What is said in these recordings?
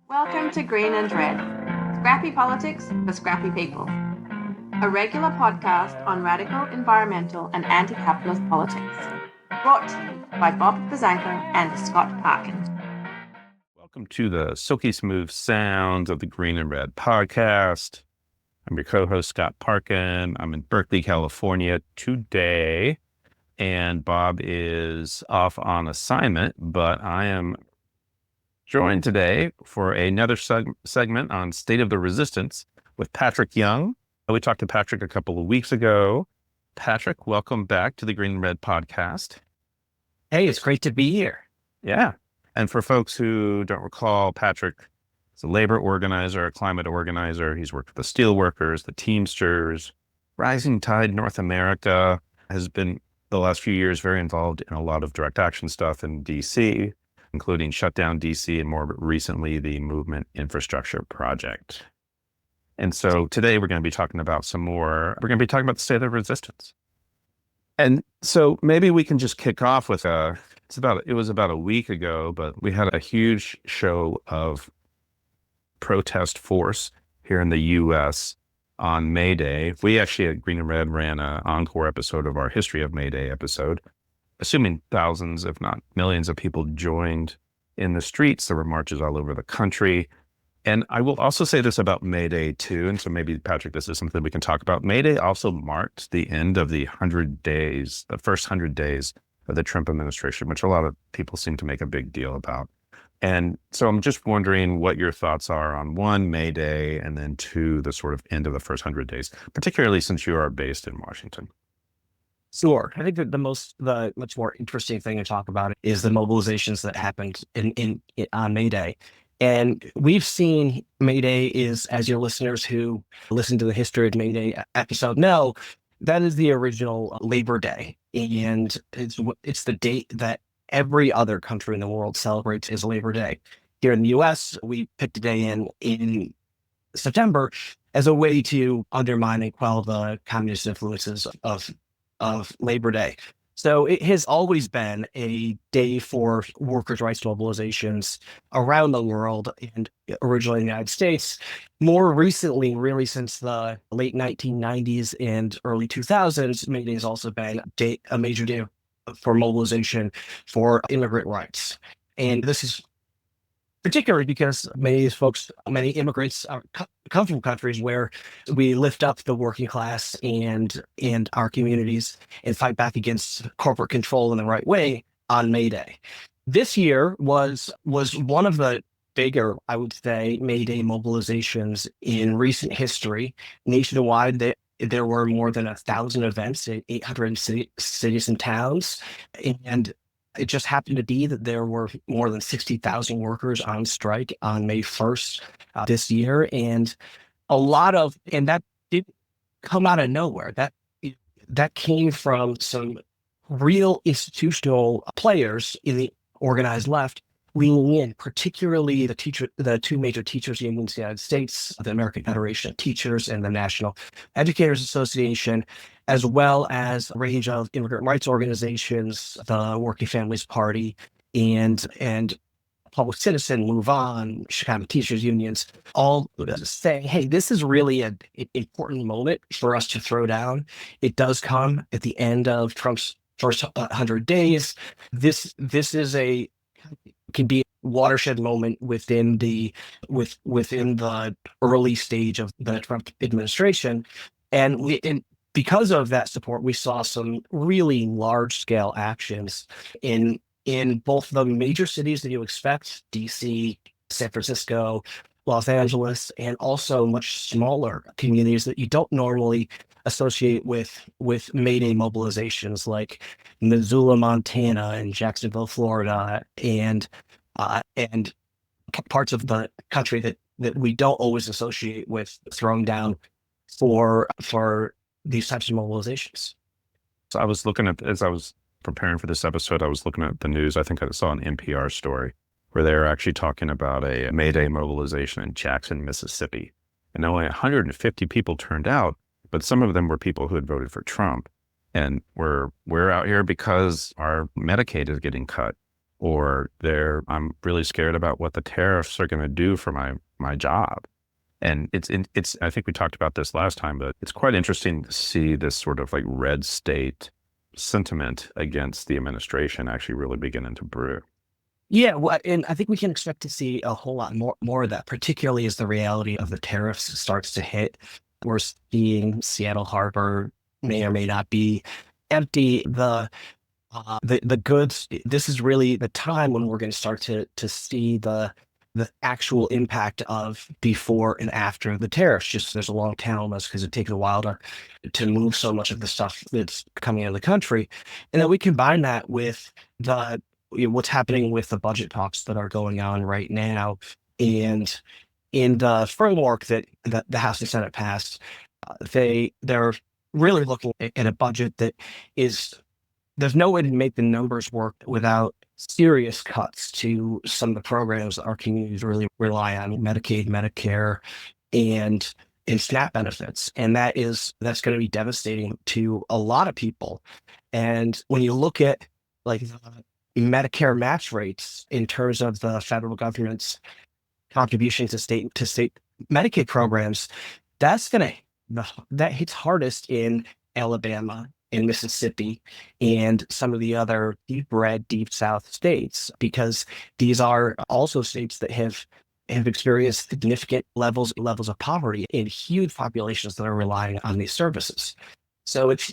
Welcome to Green and Red, Scrappy Politics for Scrappy People, a regular podcast on radical, environmental and anti-capitalist politics, brought to you by Bob Bazanko and Scott Parkin. Welcome to the silky smooth sounds of the Green and Red podcast. I'm your co-host, Scott Parkin. I'm in Berkeley, California today, and Bob is off on assignment, but I am joined today for another segment on State of the Resistance with Patrick Young. We talked to Patrick a couple of weeks ago. Patrick, welcome back to the Green and Red podcast. Hey, it's great to be here. Yeah. And for folks who don't recall, Patrick is a labor organizer, a climate organizer. He's worked with the Steelworkers, the Teamsters, Rising Tide North America, has been the last few years very involved in a lot of direct action stuff in DC, including Shutdown DC and more recently the Movement Infrastructure Project. And so today we're going to be talking about we're going to be talking about the state of resistance. And so maybe we can just kick off with it was about a week ago, but we had a huge show of protest force here in the US on Mayday. We actually at Green and Red ran an encore episode of our History of Mayday episode. Assuming thousands, if not millions of people joined in the streets. There were marches all over the country. And I will also say this about Mayday too. And so maybe, Patrick, this is something we can talk about. Mayday also marked the end of the first 100 days of the Trump administration, which a lot of people seem to make a big deal about. And so I'm just wondering what your thoughts are on one, Mayday, and then two, the sort of end of the first 100 days, particularly since you are based in Washington. Sure. I think that the much more interesting thing to talk about is the mobilizations that happened on Mayday. And we've seen Mayday is, as your listeners who listen to the History of Mayday episode know, that is the original Labor Day. And it's the date that every other country in the world celebrates as Labor Day. Here in the US, we picked a day in September as a way to undermine and quell the communist influences of Labor Day. So it has always been a day for workers' rights mobilizations around the world and originally in the United States. More recently, really since the late 1990s and early 2000s, Mayday has also been a major day for mobilization for immigrant rights. And this is particularly because many immigrants come from countries where we lift up the working class and our communities and fight back against corporate control in the right way on Mayday. This year was one of the bigger, I would say, Mayday mobilizations in recent history. Nationwide, there were more than 1,000 events in 800 cities and towns, and it just happened to be that there were more than 60,000 workers on strike on May 1st this year. And that didn't come out of nowhere. That came from some real institutional players in the organized left leaning in, particularly the two major teachers unions in the United States, the American Federation of Teachers and the National Educators Association, as well as a range of immigrant rights organizations, the Working Families Party, and Public Citizen, Move On, Chicago Teachers Unions, all saying, hey, this is really an important moment for us to throw down. It does come at the end of Trump's first 100 days. This can be a watershed moment within the early stage of the Trump administration. And because of that support, we saw some really large-scale actions in both the major cities that you expect, DC, San Francisco, Los Angeles, and also much smaller communities that you don't normally associate with Mayday mobilizations like Missoula, Montana, and Jacksonville, Florida, and parts of the country that we don't always associate with throwing down for these types of mobilizations. So as I was preparing for this episode, I was looking at the news. I think I saw an NPR story where they were actually talking about a Mayday mobilization in Jackson, Mississippi. And only 150 people turned out, but some of them were people who had voted for Trump. And we're out here because our Medicaid is getting cut. or I'm really scared about what the tariffs are going to do for my job. And it's I think we talked about this last time, but it's quite interesting to see this sort of like red state sentiment against the administration actually really beginning to brew. Yeah, well, and I think we can expect to see a whole lot more of that, particularly as the reality of the tariffs starts to hit. We're seeing Seattle Harbor may or may not be empty. The goods. This is really the time when we're going to start to see the actual impact of before and after the tariffs. Just there's a long tail on this because it takes a while to move so much of the stuff that's coming into the country, and then we combine that with what's happening with the budget talks that are going on right now, and in the framework that the House and Senate passed, they're really looking at a budget that is. There's no way to make the numbers work without serious cuts to some of the programs that our communities really rely on: Medicaid, Medicare, and SNAP benefits. And that's going to be devastating to a lot of people. And when you look at like Medicare match rates in terms of the federal government's contribution to state Medicaid programs, that hits hardest in Alabama, in Mississippi, and some of the other deep red, deep South states, because these are also states that have experienced significant levels of poverty and huge populations that are relying on these services. So it's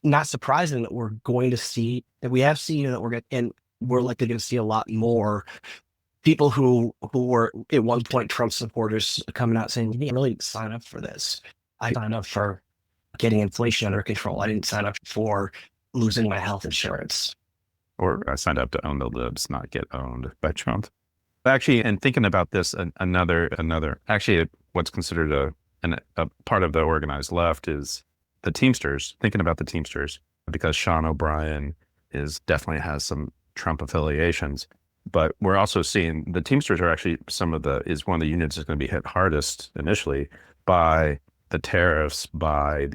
not surprising that we have seen that we're likely going to see a lot more people who were at one point Trump supporters coming out saying, "You didn't really sign up for this. I signed up for getting inflation under control. I didn't sign up for losing my health insurance." Or I signed up to own the libs, not get owned by Trump. Actually, and thinking about this, actually, what's considered a part of the organized left is the Teamsters. Thinking about the Teamsters, because Sean O'Brien definitely has some Trump affiliations, but we're also seeing the Teamsters are actually is one of the unions that's going to be hit hardest initially by the tariffs, by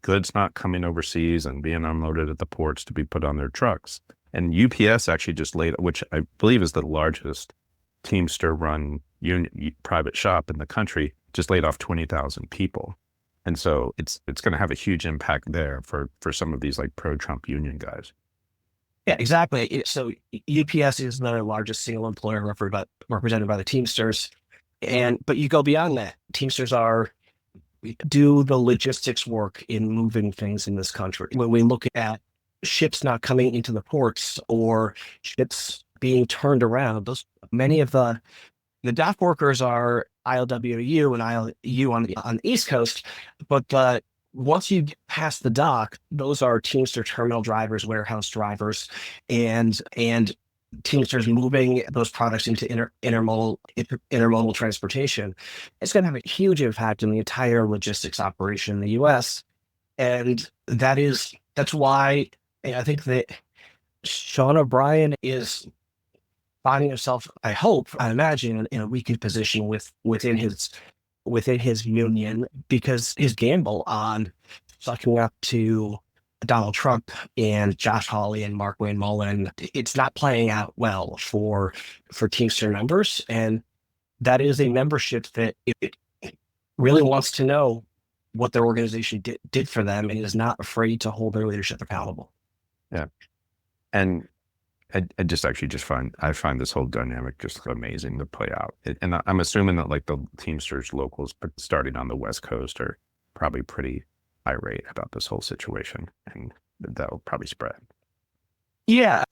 goods not coming overseas and being unloaded at the ports to be put on their trucks. And UPS actually just which I believe is the largest Teamster-run private shop in the country, just laid off 20,000 people. And so it's going to have a huge impact there for some of these like pro-Trump union guys. Yeah, exactly. So UPS is the largest single employer represented by the Teamsters, but you go beyond that. Teamsters do the logistics work in moving things in this country. When we look at ships not coming into the ports or ships being turned around, many of the dock workers are ILWU and ILU on the East Coast, but once you get past the dock, those are Teamster terminal drivers, warehouse drivers, and Teamsters moving those products into intermodal transportation. It's going to have a huge impact on the entire logistics operation in the U.S. And that's why I think that Sean O'Brien is finding himself, I imagine, in a weakened position within his union, because his gamble on sucking up to Donald Trump and Josh Hawley and Mark Wayne Mullen, it's not playing out well for Teamster members. And that is a membership that it really wants to know what their organization did for them and is not afraid to hold their leadership accountable. Yeah. And I just find this whole dynamic just amazing to play out. And I'm assuming that like the Teamsters locals starting on the West Coast are probably pretty irate about this whole situation, and that will probably spread. Yeah.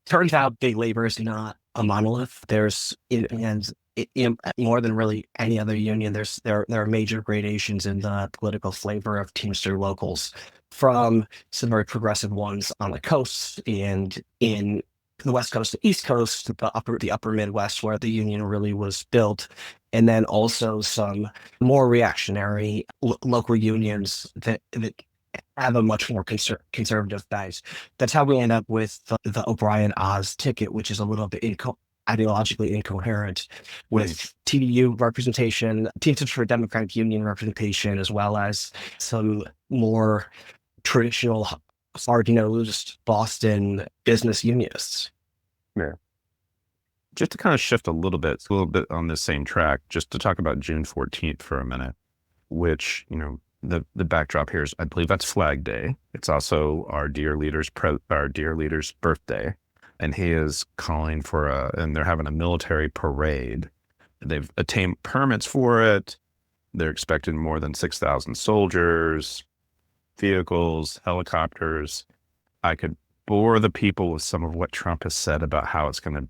Turns out big labor is not a monolith. There's more than really any other union, there are major gradations in the political flavor of Teamster locals, from some very progressive ones on the coast and in the West Coast to East Coast, the upper Midwest, where the union really was built, and then also some more reactionary local unions that have a much more conservative base. That's how we end up with the O'Brien-Oz ticket, which is a little bit ideologically incoherent, with TDU representation, Teamsters for Democratic Union representation, as well as some more traditional hard-nosed Boston business unionists. Yeah. Just to kind of shift a little bit on this same track, just to talk about June 14th for a minute, which, the backdrop here is, I believe that's Flag Day. It's also our dear leader's birthday. And he is calling for and they're having a military parade. They've attained permits for it. They're expecting more than 6,000 soldiers, vehicles, helicopters. I could bore the people with some of what Trump has said about how it's going to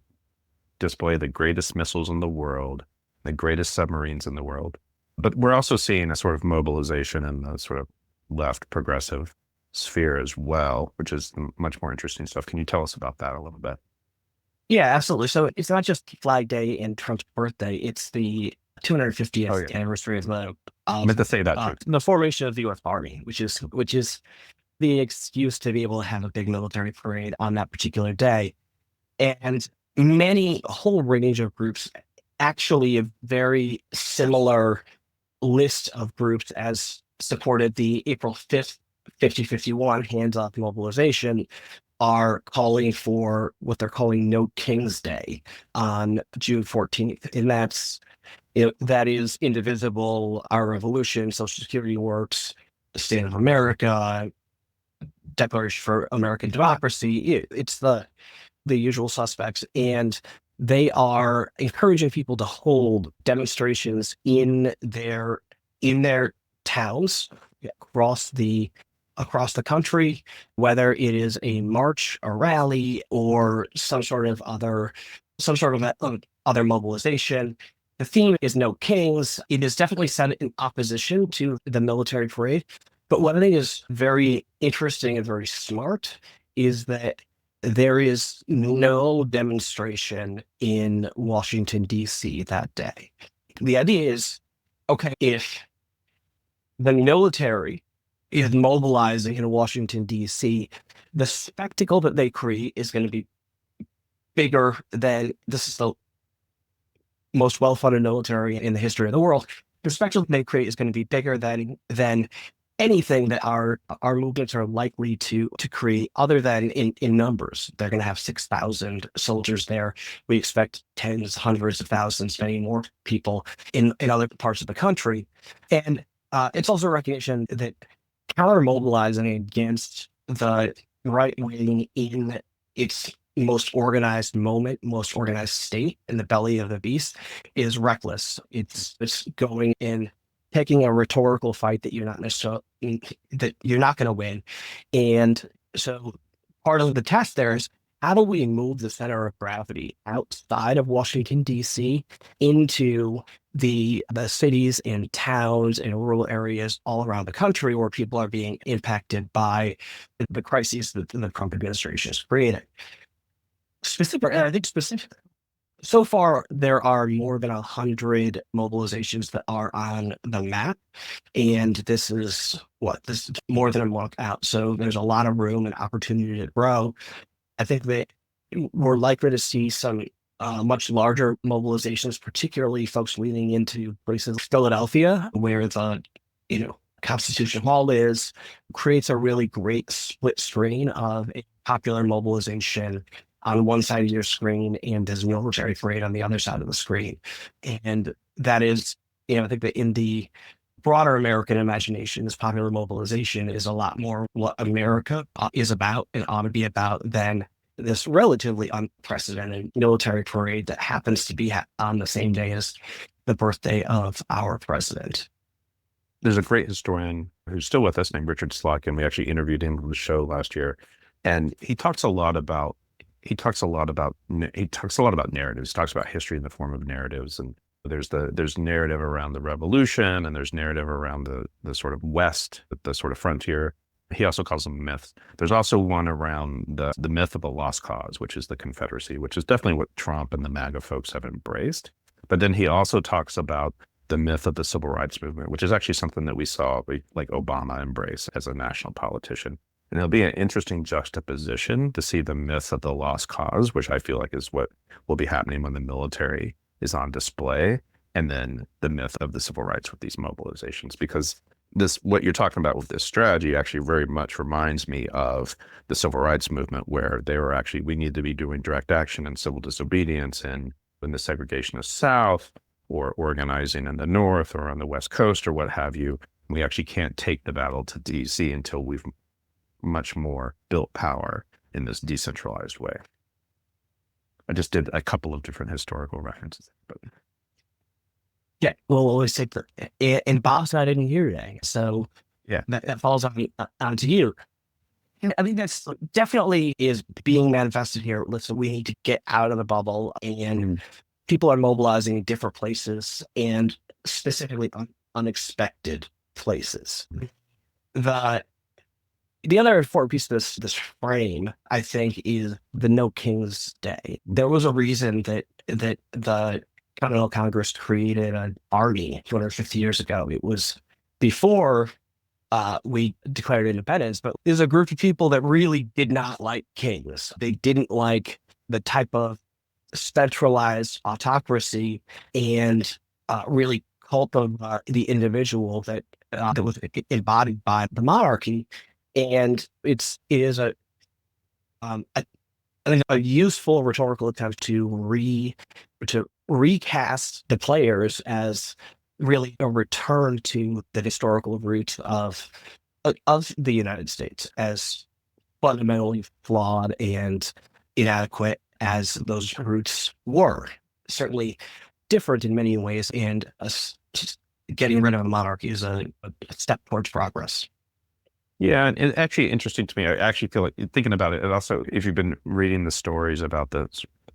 display the greatest missiles in the world, the greatest submarines in the world. But we're also seeing a sort of mobilization in the sort of left progressive sphere as well, which is much more interesting stuff. Can you tell us about that a little bit? Yeah, absolutely. So it's not just Flag Day and Trump's birthday; it's the 250th anniversary of I meant to say that too. the formation of the U.S. Army, which is the excuse to be able to have a big military parade on that particular day. And a whole range of groups, actually a very similar list of groups as supported the April 5th 50-51 hands up mobilization, are calling for what they're calling No King's Day on June 14th. And that is indivisible, our revolution, Social Security works, the state of America, Declaration for American Democracy. It's the usual suspects. And they are encouraging people to hold demonstrations in their towns across the country, whether it is a march, a rally, or some sort of other mobilization. The theme is No Kings. It is definitely set in opposition to the military parade. But what I think is very interesting and very smart is that there is no demonstration in Washington, D.C. that day. The idea is, okay, if the military is mobilizing in Washington, D.C., the spectacle that they create is going to be bigger than, this is the most well-funded military in the history of the world. The spectacle they create is going to be bigger than anything that our movements are likely to create, other than in numbers. They're going to have 6,000 soldiers there. We expect tens, hundreds of thousands, many more people in other parts of the country. And it's also a recognition that counter-mobilizing against the right wing in its most organized moment, most organized state, in the belly of the beast, is reckless. It's going in, taking a rhetorical fight that you're not going to win. And so part of the test there is, how do we move the center of gravity outside of Washington, D.C. into the cities and towns and rural areas all around the country where people are being impacted by the crises that the Trump administration has created? Specifically, so far, there are more than 100 mobilizations that are on the map. And this is more than a month out. So there's a lot of room and opportunity to grow. I think that we're likely to see some much larger mobilizations, particularly folks leaning into places like Philadelphia, where the Constitution Hall creates a really great split screen of a popular mobilization on one side of your screen and there's a military parade on the other side of the screen. And that is, I think that in the broader American imagination, this popular mobilization is a lot more what America is about and ought to be about than this relatively unprecedented military parade that happens to be on the same day as the birthday of our president. There's a great historian who's still with us named Richard Sluck, and we actually interviewed him on the show last year. And he talks a lot about narratives. He talks about history in the form of narratives, and there's narrative around the revolution, and there's narrative around the sort of West, the sort of frontier. He also calls them myths. There's also one around the myth of a lost cause, which is the Confederacy, which is definitely what Trump and the MAGA folks have embraced. But then he also talks about the myth of the civil rights movement, which is actually something that we saw like Obama embrace as a national politician. And it'll be an interesting juxtaposition to see the myth of the lost cause, which I feel like is what will be happening when the military is on display, and then the myth of the civil rights with these mobilizations. Because what you're talking about with this strategy actually very much reminds me of the civil rights movement, where they were actually, we need to be doing direct action and civil disobedience and in the segregation of South, or organizing in the North or on the West Coast or what have you. We actually can't take the battle to DC until we've much more built power in this decentralized way. I just did a couple of different historical references, but Yeah, we'll always take and Bob's not in here today, so yeah, that falls onto you. And I think that's definitely is being manifested here. Listen, we need to get out of the bubble, and people are mobilizing in different places, and specifically unexpected places. The other important piece of this frame, I think, is the No King's Day. There was a reason that the Continental Congress created an army 250 years ago. It was before we declared independence, but there's a group of people that really did not like kings. They didn't like the type of centralized autocracy and really cult of the individual that was embodied by the monarchy. And it is I think a useful rhetorical attempt to recast the players as really a return to the historical roots of the United States, as fundamentally flawed and inadequate as those roots were. Certainly different in many ways, and just getting rid of a monarchy is a step towards progress. Yeah, and it's actually interesting to me. I actually feel like, thinking about it, and also if you've been reading the stories about the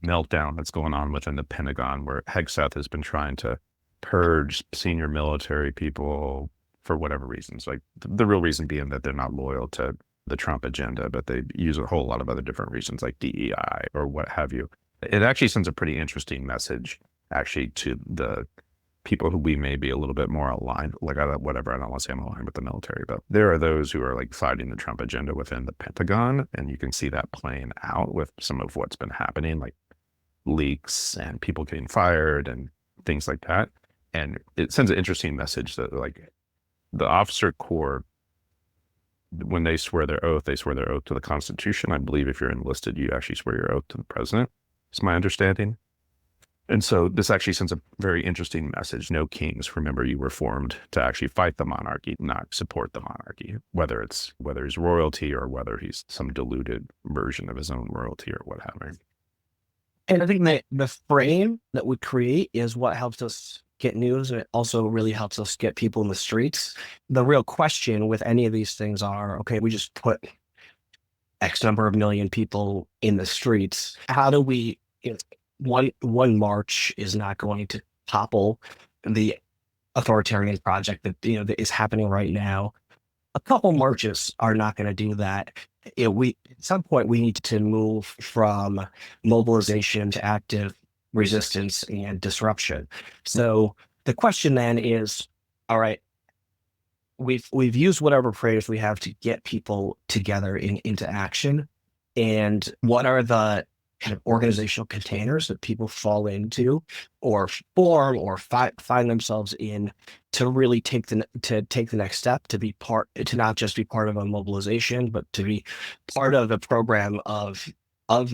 meltdown that's going on within the Pentagon, where Hegseth has been trying to purge senior military people for whatever reasons, like the real reason being that they're not loyal to the Trump agenda, but they use a whole lot of other different reasons like DEI or what have you. It actually sends a pretty interesting message actually to the people who we may be a little bit more aligned, like whatever, I don't want to say I'm aligned with the military, but there are those who are like fighting the Trump agenda within the Pentagon, and you can see that playing out with some of what's been happening, like leaks and people getting fired and things like that. And it sends an interesting message that like the officer corps, when they swear their oath to the Constitution. I believe if you're enlisted, you actually swear your oath to the president, is my understanding. And so this actually sends a very interesting message. No kings. Remember, you were formed to actually fight the monarchy, not support the monarchy, whether he's royalty or whether he's some diluted version of his own royalty or what have you. And I think that the frame that we create is what helps us get news, and it also really helps us get people in the streets. The real question with any of these things are, okay, we just put X number of million people in the streets. How do we, one march is not going to topple the authoritarian project that that is happening right now. A couple marches are not going to do that. At some point we need to move from mobilization to active resistance and disruption. So the question then is, all right, we've used whatever phrase we have to get people together into action, and what are the kind of organizational containers that people fall into or form or find themselves in to really take the next step, to not just be part of a mobilization, but to be part of a program of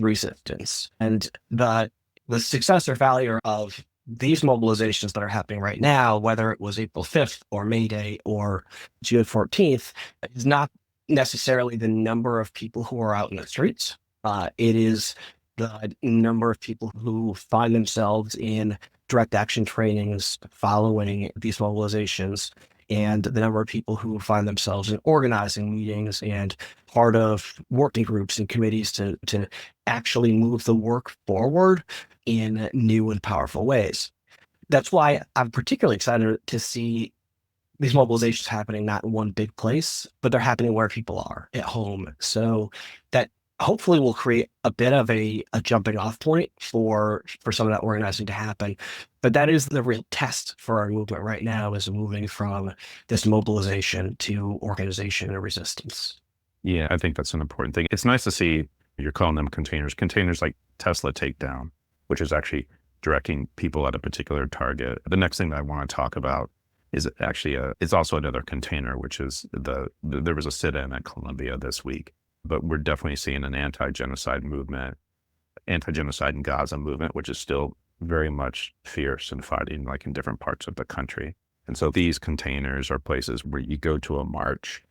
resistance. And the success or failure of these mobilizations that are happening right now, whether it was April 5th or Mayday or June 14th, is not necessarily the number of people who are out in the streets. It is the number of people who find themselves in direct action trainings following these mobilizations, and the number of people who find themselves in organizing meetings and part of working groups and committees to actually move the work forward in new and powerful ways. That's why I'm particularly excited to see these mobilizations happening not in one big place, but they're happening where people are, at home. So that hopefully will create a bit of a jumping off point for some of that organizing to happen. But that is the real test for our movement right now, is moving from this mobilization to organization and resistance. Yeah, I think that's an important thing. It's nice to see you're calling them containers like Tesla takedown, which is actually directing people at a particular target. The next thing that I want to talk about is actually it's also another container, which is there was a sit-in at Columbia this week, but we're definitely seeing an anti-genocide movement, anti-genocide in Gaza movement, which is still very much fierce and fighting like in different parts of the country. And so these containers are places where you go to a march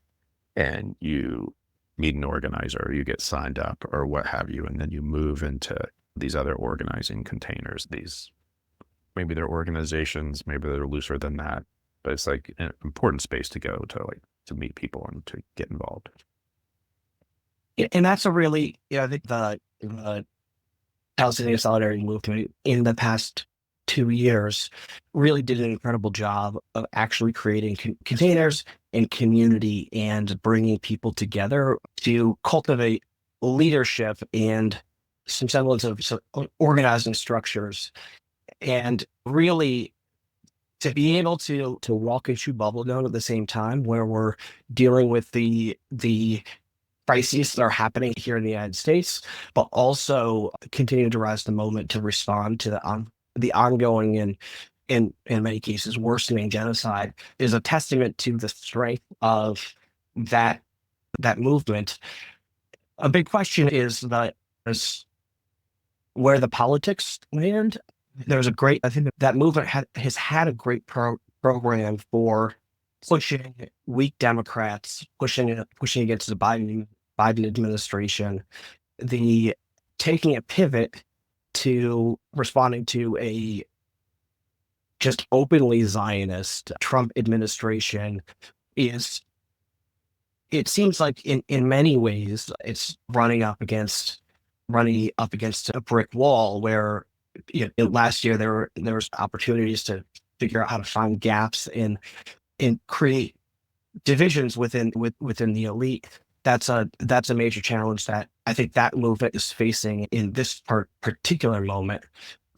and you meet an organizer, or you get signed up or what have you, and then you move into these other organizing containers. These, maybe they're organizations, maybe they're looser than that, but it's like an important space to go to meet people and to get involved. And that's a really, I think the Palestinian solidarity movement in the past 2 years really did an incredible job of actually creating containers and community and bringing people together to cultivate leadership and some semblance of organizing structures, and really to be able to walk and chew bubble gum at the same time, where we're dealing with the crises that are happening here in the United States, but also continue to rise the moment to respond to the ongoing and in many cases worsening genocide, is a testament to the strength of that movement. A big question is where the politics land. I think that movement has had a great program for pushing weak Democrats, pushing against the Biden administration, the taking a pivot to responding to a just openly Zionist Trump administration it seems like in many ways it's running up against a brick wall, where last year there was opportunities to figure out how to find gaps and create divisions within the elite. That's a major challenge that I think that movement is facing in this particular moment.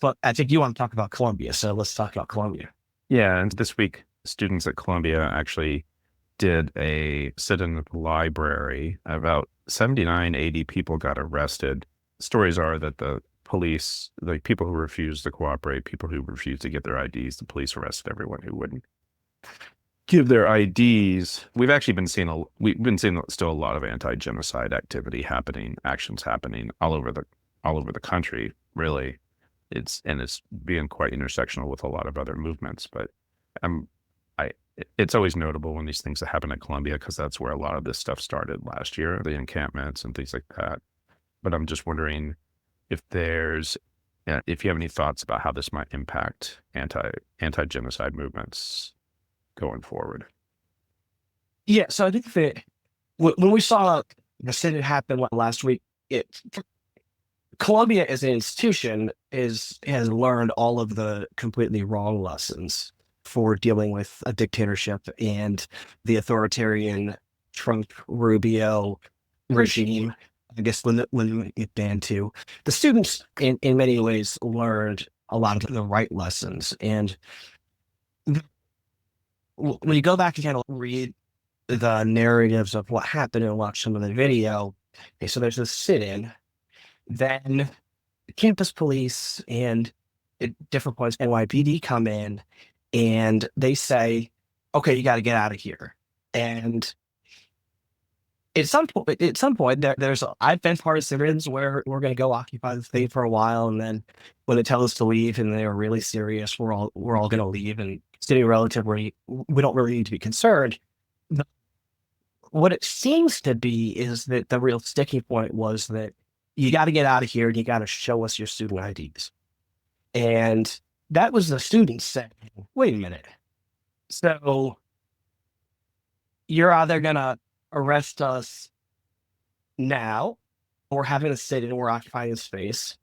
But I think you want to talk about Columbia, so let's talk about Columbia. Yeah, and this week students at Columbia actually did a sit-in at the library. About 79, 80 people got arrested. Stories are that the police, like people who refused to cooperate, people who refused to get their IDs, the police arrested everyone who wouldn't give their IDs. We've been seeing still a lot of anti-genocide actions happening all over the country, really. It's being quite intersectional with a lot of other movements, but it's always notable when these things happen at Columbia, because that's where a lot of this stuff started last year, the encampments and things like that. But I'm just wondering if you have any thoughts about how this might impact anti-genocide movements going forward. Yeah, so I think that when we saw the sit-in happen last week, Columbia as an institution has learned all of the completely wrong lessons for dealing with a dictatorship and the authoritarian Trump Rubio regime. I guess when it banned to the students in many ways learned a lot of the right lessons. And when you go back and kind of read the narratives of what happened and watch some of the video, okay, so there's this sit-in, then campus police and at different points NYPD come in and they say, okay, you got to get out of here. And at some point, I've been part of sit-ins where we're going to go occupy the thing for a while, and then when they tell us to leave and they are really serious, we're all going to leave and sitting relatively. We don't really need to be concerned. What it seems to be is that the real sticking point was that you got to get out of here and you got to show us your student IDs, and that was the students saying, "Wait a minute, so you're either going to arrest us now, or having a sit-in, we're occupying a space,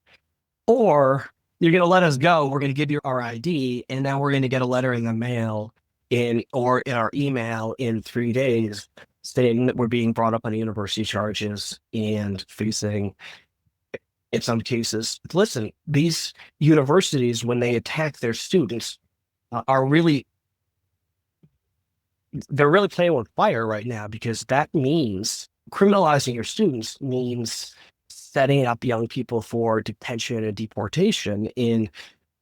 or you're going to let us go, we're going to give you our ID, and now we're going to get a letter in the mail or in our email in 3 days saying that we're being brought up on university charges and facing, in some cases, listen, these universities, when they attack their students, they're really playing with fire right now, because that means criminalizing your students means setting up young people for detention and deportation in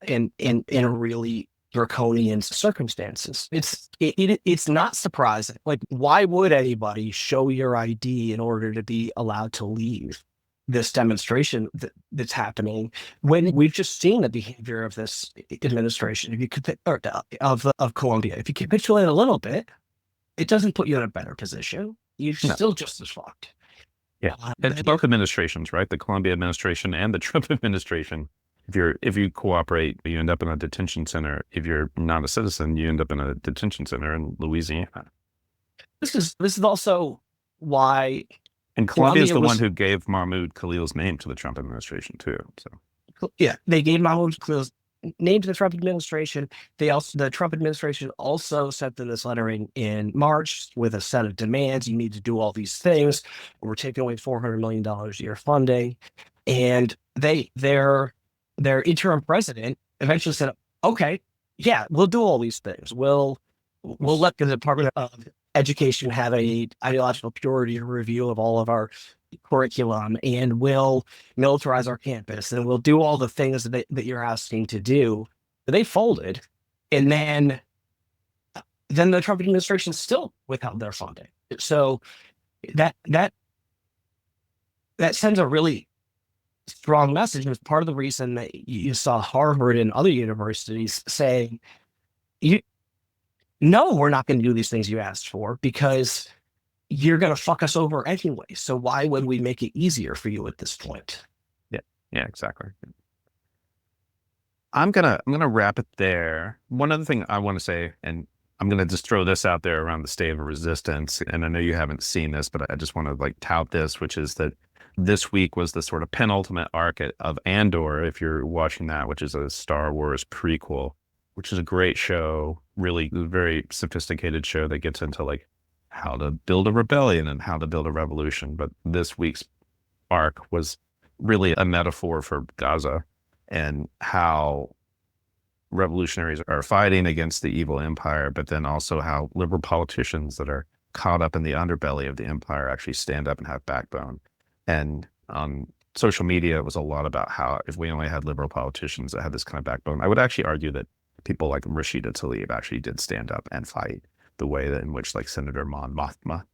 a really draconian circumstances. It's not surprising. Like, why would anybody show your ID in order to be allowed to leave this demonstration that's happening when we've just seen the behavior of this administration? If you could, or of Colombia, if you capitulate a little bit, it doesn't put you in a better position. You're still just as fucked. Yeah, and both administrations, right? The Colombia administration and the Trump administration. If you cooperate, you end up in a detention center. If you're not a citizen, you end up in a detention center in Louisiana. This is also why. And Colombia is the one who gave Mahmoud Khalil's name to the Trump administration too. So yeah, they gave Mahmoud Khalil's name to the Trump administration. The Trump administration also sent them this letter in March with a set of demands. You need to do all these things. We're taking away $400 million a year funding, and their interim president eventually said, "Okay, yeah, we'll do all these things. We'll let the Department of Education have a ideological purity review of all of our curriculum, and we'll militarize our campus, and we'll do all the things that you're asking to do." But they folded, and then the Trump administration still withheld their funding. So that sends a really strong message. It was part of the reason that you saw Harvard and other universities saying, "No, we're not going to do these things you asked for because you're going to fuck us over anyway. So why would we make it easier for you at this point?" Yeah, exactly. I'm gonna wrap it there. One other thing I want to say, and I'm gonna just throw this out there around the state of resistance, and I know you haven't seen this, but I just want to tout this, which is that this week was the sort of penultimate arc of Andor, if you're watching that, which is a Star Wars prequel, which is a great show, really very sophisticated show that gets into how to build a rebellion and how to build a revolution. But this week's arc was really a metaphor for Gaza and how revolutionaries are fighting against the evil empire, but then also how liberal politicians that are caught up in the underbelly of the empire actually stand up and have backbone. And on social media, it was a lot about how if we only had liberal politicians that had this kind of backbone. I would actually argue that people like Rashida Tlaib actually did stand up and fight the way that in which Senator Mon Mothma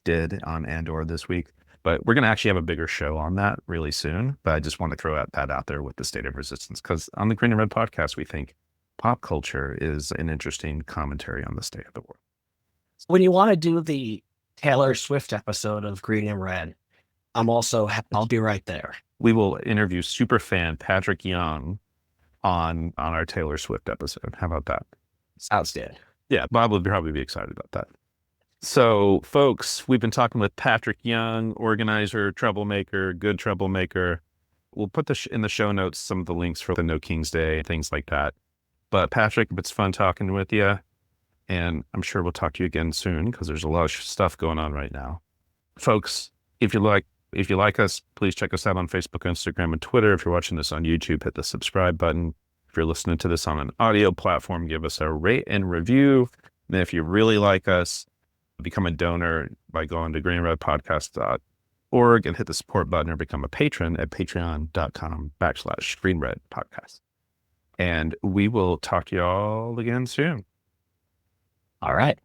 did on Andor this week. But we're going to actually have a bigger show on that really soon. But I just want to throw that out there with the state of resistance, because on the Green and Red podcast, we think pop culture is an interesting commentary on the state of the world. When you want to do the Taylor Swift episode of Green and Red, I'll be right there. We will interview superfan Patrick Young on our Taylor Swift episode. How about that? Sounds good. Yeah, Bob would probably be excited about that. So, folks, we've been talking with Patrick Young, organizer, troublemaker, good troublemaker. We'll put in the show notes some of the links for the No King's Day, things like that. But Patrick, it's fun talking with you. And I'm sure we'll talk to you again soon, because there's a lot of stuff going on right now. Folks, if you like us, please check us out on Facebook, Instagram, and Twitter. If you're watching this on YouTube, hit the subscribe button. If you're listening to this on an audio platform, give us a rate and review. And if you really like us, become a donor by going to greenredpodcast.org and hit the support button, or become a patron at patreon.com/greenredpodcast. And we will talk to you all again soon. All right.